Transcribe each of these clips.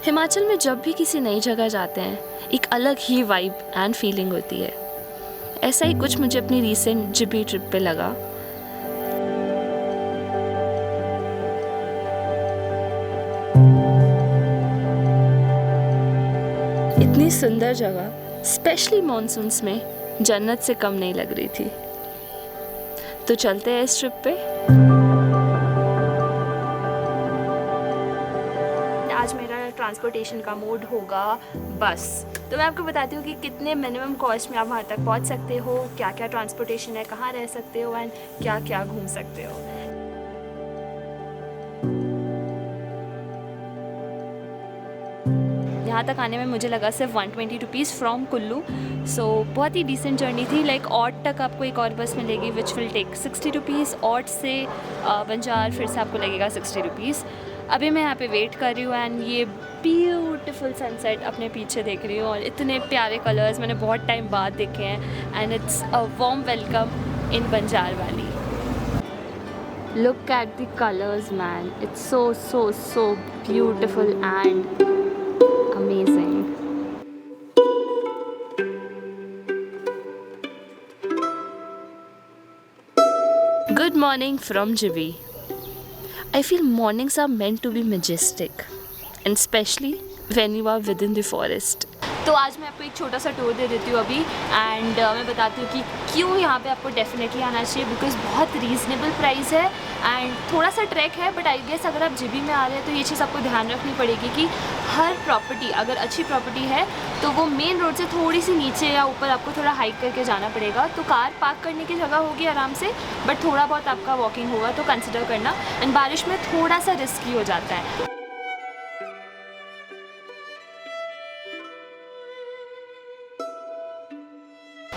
हिमाचल में जब भी किसी नई जगह जाते हैं एक अलग ही वाइब एंड फीलिंग होती है। ऐसा ही कुछ मुझे अपनी रीसेंट जिबी ट्रिप पे लगा। इतनी सुंदर जगह स्पेशली मॉनसून्स में जन्नत से कम नहीं लग रही थी। तो चलते हैं इस ट्रिप पे। आज मेरा ट्रांसपोर्टेशन का मोड होगा बस। तो मैं आपको बताती हूँ कि कितने मिनिमम कॉस्ट में आप वहाँ तक पहुँच सकते हो, क्या क्या ट्रांसपोर्टेशन है, कहाँ रह सकते हो एंड क्या क्या घूम सकते हो। यहाँ तक आने में मुझे लगा सिर्फ 120 रुपीज़ फ्रॉम कुल्लू। सो बहुत ही डिसेंट जर्नी थी। लाइक ऑट तक आपको एक और बस मिलेगी which will take 60 rupees. Aut से बंजार फिर से आपको लगेगा 60 रुपीज़। अभी मैं यहाँ पे वेट कर रही हूँ एंड ये ब्यूटीफुल सनसेट अपने पीछे देख रही हूँ और इतने प्यारे कलर्स मैंने बहुत टाइम बाद देखे हैं and it's a warm welcome in Banjar valley. Look at the colors, man. It's so beautiful and amazing. Good morning from Jibi. I feel mornings are meant to be majestic, and especially when you are within the forest. तो आज मैं आपको एक छोटा सा tour दे देती हूँ अभी एंड मैं बताती हूँ कि क्यों यहाँ पे आपको डेफिनेटली आना चाहिए। बिकॉज बहुत रीज़नेबल प्राइस है एंड थोड़ा सा ट्रैक है, बट आई गेस अगर आप जीबी में आ रहे हैं तो ये चीज़ आपको ध्यान रखनी पड़ेगी कि हर प्रॉपर्टी अगर अच्छी प्रॉपर्टी है तो वो मेन रोड से थोड़ी सी नीचे या ऊपर आपको थोड़ा हाइक करके जाना पड़ेगा। तो कार पार्क करने की जगह होगी आराम से, बट थोड़ा बहुत आपका वॉकिंग होगा तो कंसिडर करना। एंड बारिश में थोड़ा सा रिस्की हो जाता है।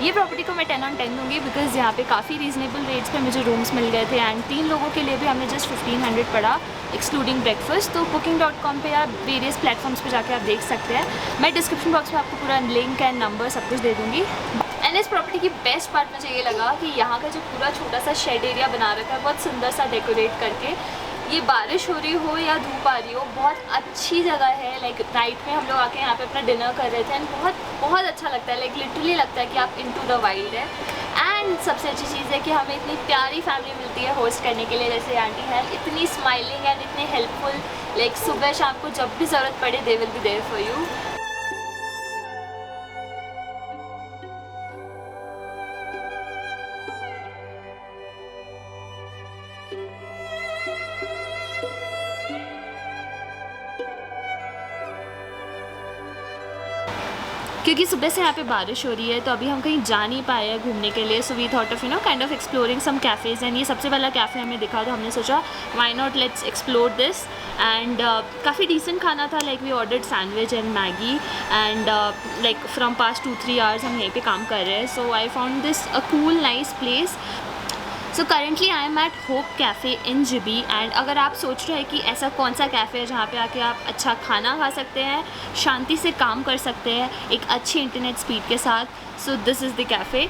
ये प्रॉपर्टी को मैं 10 on 10 दूँगी बिकॉज़ यहाँ पे काफ़ी रीज़नेबल रेट्स पे मुझे रूम्स मिल गए थे एंड 3 लोगों के लिए भी हमें जस्ट 1500 पड़ा एक्सक्लूडिंग ब्रेकफास्ट। तो booking.com पे या वेरियस प्लेटफॉर्म्स पे जाके आप देख सकते हैं। मैं डिस्क्रिप्शन बॉक्स में आपको पूरा लिंक एंड नंबर सब कुछ दे दूँगी। एंड इस प्रॉपर्टी की बेस्ट पार्ट मुझे ये लगा कि यहाँ का जो पूरा छोटा सा शेड एरिया बना रखा है बहुत सुंदर सा डेकोरेट करके। ये बारिश हो रही हो या धूप आ रही हो बहुत अच्छी जगह है। लाइक नाइट में हम लोग आके यहाँ पे अपना डिनर कर रहे थे एंड बहुत अच्छा लगता है। लाइक लिटरली लगता है कि आप इनटू द वाइल्ड है। एंड सबसे अच्छी चीज़ है कि हमें इतनी प्यारी फैमिली मिलती है होस्ट करने के लिए। जैसे आंटी है इतनी स्माइलिंग एंड इतनी हेल्पफुल। लाइक सुबह शाम को जब भी ज़रूरत पड़े they will be there for you. क्योंकि सुबह से यहाँ पे बारिश हो रही है तो अभी हम कहीं जा नहीं पाए हैं घूमने के लिए। So we thought of kind of exploring some cafes and ये सबसे पहला कैफ़े हमें दिखा तो हमने सोचा why not let's explore this. And काफ़ी डिसेंट खाना था। Like we ordered sandwich and Maggi and like from past 2-3 hours हम यहीं पे काम कर रहे हैं। So I found this a cool nice place. So currently I am at Hope cafe in Jibhi and अगर आप सोच रहे हैं कि ऐसा कौन सा कैफ़े है जहाँ पे आके आप अच्छा खाना खा सकते हैं, शांति से काम कर सकते हैं एक अच्छी इंटरनेट स्पीड के साथ, so this is the cafe.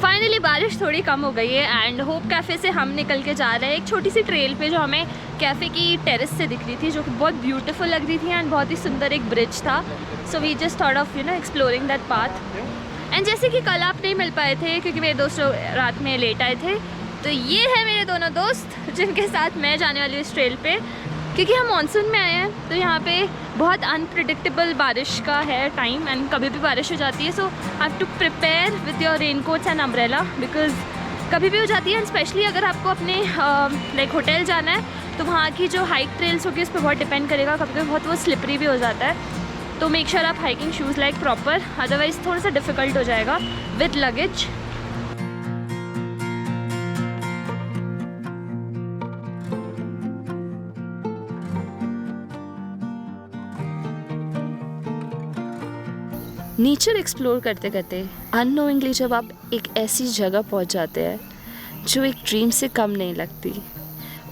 Finally बारिश थोड़ी कम हो गई है एंड होप कैफ़े से हम निकल के जा रहे हैं एक छोटी सी ट्रेल पे जो हमें कैफ़े की टेरेस से दिख रही थी, जो कि बहुत ब्यूटीफुल लग रही थी एंड बहुत ही सुंदर एक ब्रिज था। So we just thought of exploring that path. And जैसे कि कल आप नहीं मिल पाए थे क्योंकि मेरे दोस्त रात में लेट आए थे, तो ये है मेरे दोनों दोस्त जिनके साथ मैं जाने वाली हूँ इस ट्रेल पे। क्योंकि हम मानसून में आए हैं तो यहाँ पे बहुत अनप्रिडिक्टेबल बारिश का है टाइम एंड कभी भी बारिश हो जाती है। So I have to prepare with your raincoats and umbrella because कभी भी हो जाती है। एंड स्पेशली अगर आपको अपने लाइक होटल जाना है तो वहाँ की जो हाइक ट्रेल्स होगी उस पर बहुत डिपेंड करेगा। कभी कभी बहुत वो स्लिपरी भी हो जाता है, तो मेक श्योर आप hiking shoes like proper, otherwise थोड़ा सा डिफ़िकल्ट हो जाएगा विद लगेज। नेचर एक्सप्लोर करते करते अननोइंगली जब आप एक ऐसी जगह पहुंच जाते हैं जो एक ड्रीम से कम नहीं लगती।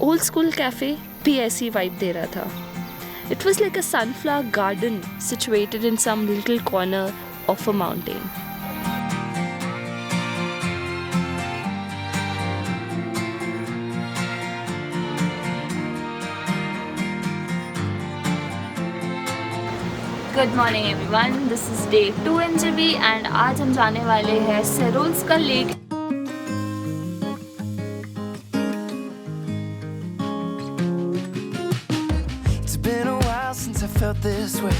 ओल्ड स्कूल कैफ़े भी ऐसी वाइब दे रहा था। It was like a sunflower garden situated in some little corner of a mountain. Good morning everyone, this is day 2 in JB and आज हम जाने वाले हैं सेरोल्स्का lake. It's been a while since I felt this way.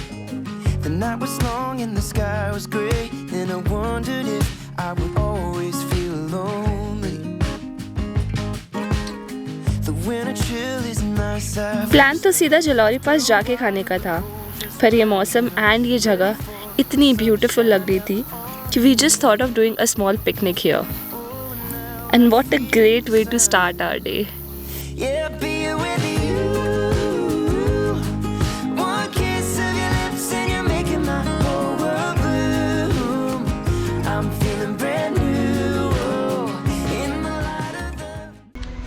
The night was long and the sky was grey, and I wondered if I would always feel lonely. The winter chill is nice. Plan तो सीधा जलौरी पास जाके खाने का था, पर ये मौसम and ये जगह इतनी ब्यूटीफुल लग रही थी कि we just thought of doing a small picnic here and what a great way to start our day. Yeah, being with you. One kiss of your lips and you're making my whole world bloom. I'm feeling brand new. In the light of the.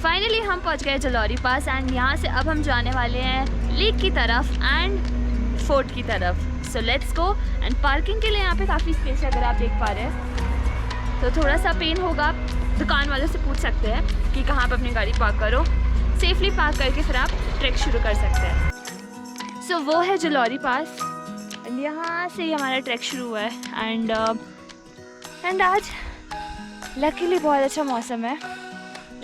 Finally हम पहुंच गए जलौरी पास and यहाँ से अब हम जाने वाले हैं लेक की तरफ एंड फोर्ट की तरफ। So let's go. And parking के लिए यहाँ पे काफ़ी स्पेस है, अगर आप देख पा रहे हैं। तो थोड़ा सा पेन होगा, दुकान वालों से पूछ सकते हैं कि कहाँ पर अपनी गाड़ी पार्क करो, सेफली पार्क करके फिर आप ट्रैक शुरू कर सकते हैं। सो वो है जलौरी पास एंड यहाँ से ही हमारा ट्रैक शुरू हुआ है। एंड आज लकीली बहुत अच्छा मौसम है।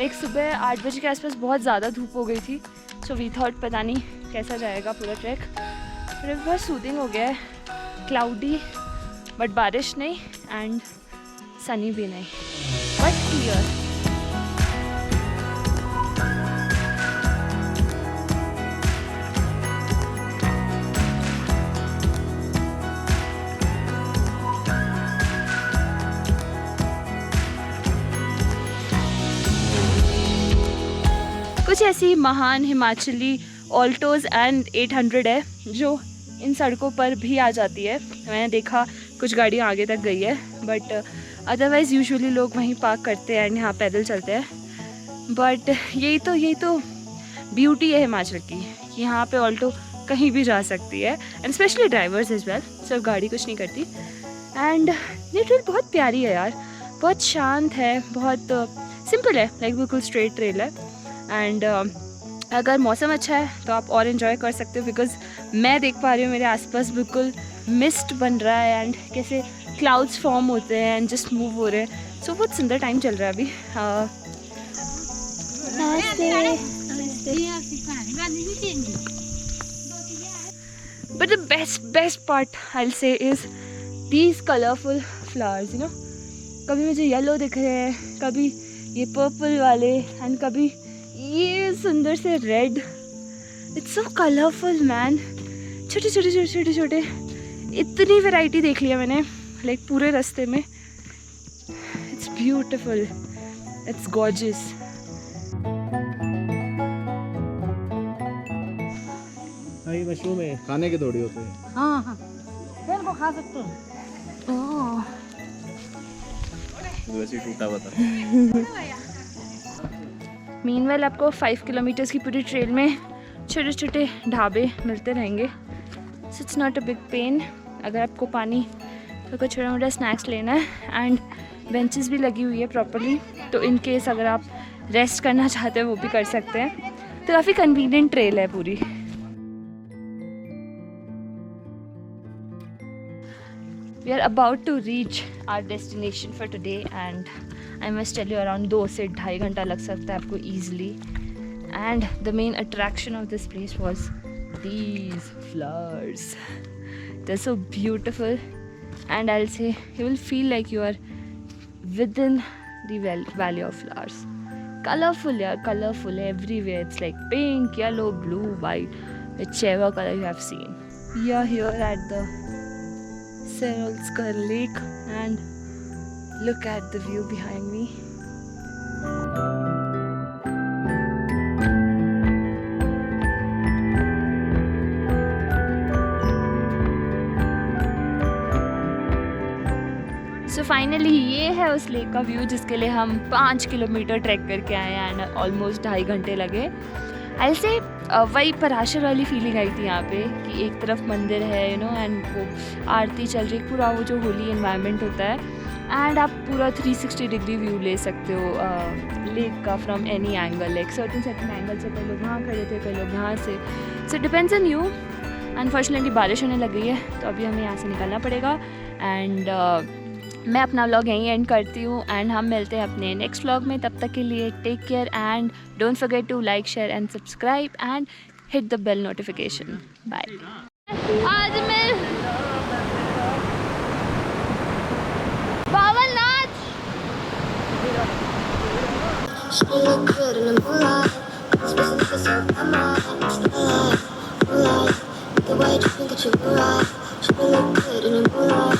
एक सुबह 8 बजे के आसपास बहुत ज़्यादा धूप हो गई थी, सो वी थॉट पता नहीं कैसा जाएगा पूरा ट्रैक, फिर बहुत सूदिंग हो गया है। क्लाउडी बट बारिश नहीं एंड सनी भी नहीं, बट क्लियर। कुछ ऐसी महान हिमाचली ऑल्टोज़ एंड 800 है जो इन सड़कों पर भी आ जाती है। मैंने देखा कुछ गाड़ियाँ आगे तक गई है, बट अदरवाइज़ यूजुअली लोग वहीं पार्क करते हैं एंड यहाँ पैदल चलते हैं। बट यही तो ब्यूटी है हिमाचल की, कि यहाँ पे ऑल्टो कहीं भी जा सकती है and specially drivers is well, सिर्फ गाड़ी कुछ नहीं करती। एंड ये ट्रेल बहुत प्यारी है यार, बहुत शांत है, बहुत सिंपल है, लाइक बिल्कुल स्ट्रेट ट्रेल है। एंड अगर मौसम अच्छा है तो आप और इन्जॉय कर सकते हो, बिकॉज मैं देख पा रही हूँ मेरे आसपास बिल्कुल मिस्ट बन रहा है एंड कैसे क्लाउड्स फॉर्म होते हैं एंड जस्ट मूव हो रहे हैं। सो बहुत सुंदर टाइम चल रहा है अभी। But the best part I will say is these colourful flowers, you know. कभी मुझे येलो दिख रहे हैं, कभी ये पर्पल वाले एंड कभी ये सुंदर से red. It's so colourful man, छोटे छोटे इतनी वैरायटी देख लिया मैंने, लाइक पूरे रास्ते में। It's beautiful, it's gorgeous. ये मशरूम है, खाने के थोड़ी होते हैं। हाँ इनको खा सकते हो। ओह वैसे ही टूटा हुआ था। मीनवेल आपको 5 किलोमीटर्स की पूरी ट्रेल में छोटे छोटे ढाबे मिलते रहेंगे, so it's not a big pain. अगर आपको पानी तो कुछ छोटा मोटा स्नैक्स लेना है एंड बेंचेस भी लगी हुई है प्रॉपरली, तो इन केस अगर आप रेस्ट करना चाहते हो वो भी कर सकते हैं। तो काफ़ी कन्वीनियंट ट्रेल है पूरी। We are about to reach our destination for today and I must tell you around 2 से 2.5 घंटा लग सकता है आपको easily. And the main attraction of this place was these flowers. They're so beautiful and I'll say you will feel like you are within the valley of flowers. Colorful, yeah, colorful everywhere. It's like pink, yellow, blue, white, whichever color you have seen. We are here at the Seroldska Lake and look at the view behind me. So finally ये है उस lake का view जिसके लिए हम 5 kilometre track करके आए हैं एंड ऑलमोस्ट 2.5 घंटे लगे। आई से वही पराशर वाली फीलिंग आई थी यहाँ पे कि एक तरफ मंदिर है, यू नो, एंड वो आरती चल रही, पूरा वो जो होली एनवायरनमेंट होता है एंड आप पूरा 360 डिग्री व्यू ले सकते हो लेक का from any angle, like certain angle से कई लोग वहाँ खड़े थे, कई लोग यहाँ से, so depends on you. Unfortunately बारिश होने लग गई है, तो अभी हमें यहाँ से निकलना पड़ेगा। एंड मैं अपना व्लॉग यहीं एंड करती हूँ एंड हम मिलते हैं अपने नेक्स्ट व्लॉग में। तब तक के लिए take care and don't forget to like, share and subscribe and hit the bell notification. Bye. आज मैं बावल नाच She look good in the moonlight. Supposed to kiss her by my moonlight. The way you think that you right. She look good in the moonlight.